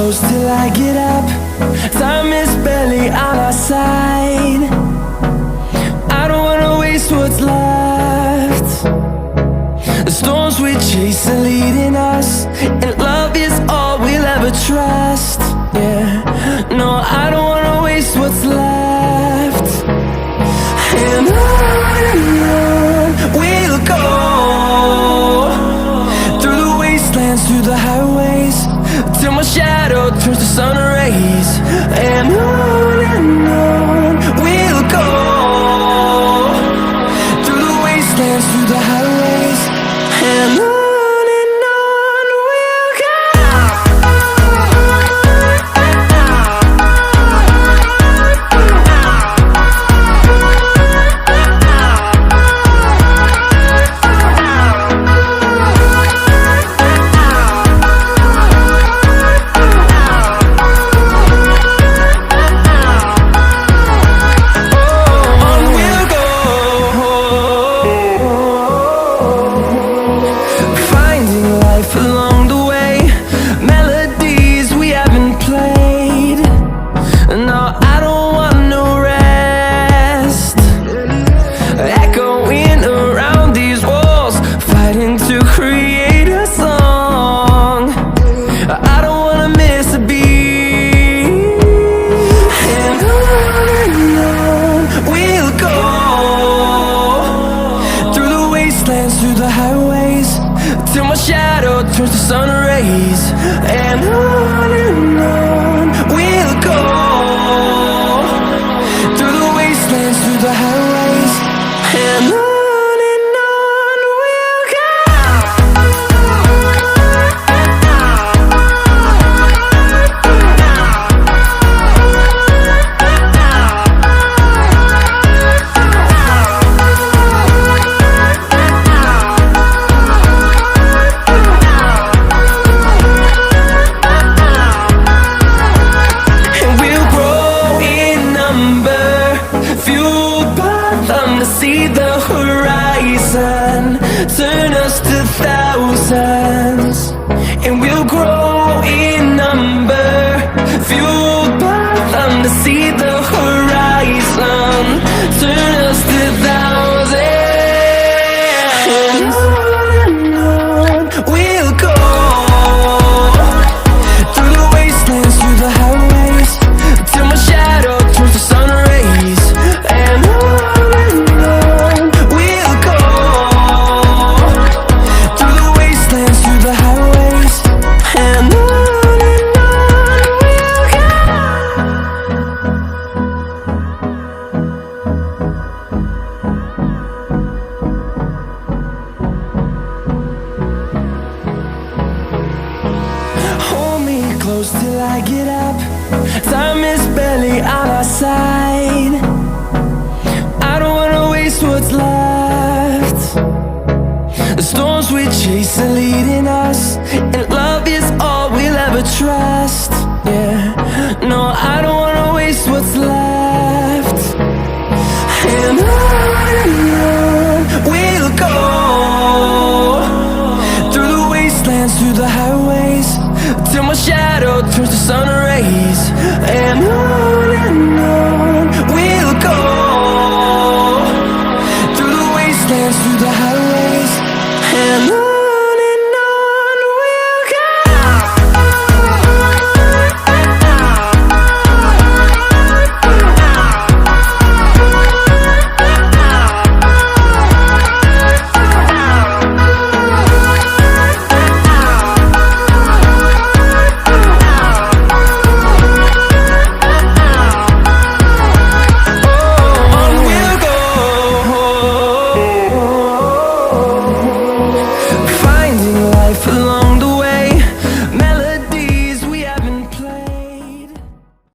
close till I get up. Time is barely on our side. I don't wanna waste what's left. The storms we chase are leading us, and love is all we'll ever trust. Yeah, no, I don't wanna waste what's left. And on we'll go, through the wastelands, through the highways, till my shadow turns to sun rays. And on we'll go, through the wastelands, through the highways, and on we'll go. Along the way, melodies we haven't played. No, I don't want no rest. Echoing around these walls, fighting to create a song. I don't wanna miss a beat. And on we'll go, through the wastelands, through the highways, till my shadow turns to sun rays. And on we'll go, through the wastelands, through the highways, and on we'll go. See the horizon, turn us to thousands, and we'll grow in number, fueled by them. To see the horizon, turn us to thousands, and on we'll go, through the wastelands, through the highways, till my shadow turns to sun rays. And close till I get up. Time is barely on our side. I don't wanna waste what's left. The storms we chase are leading us, and love is all we'll ever trust. Yeah, no, I don't wanna waste what's left. And on we'll go, through the wastelands, through the highways, till my shadow turns to sun rays. And on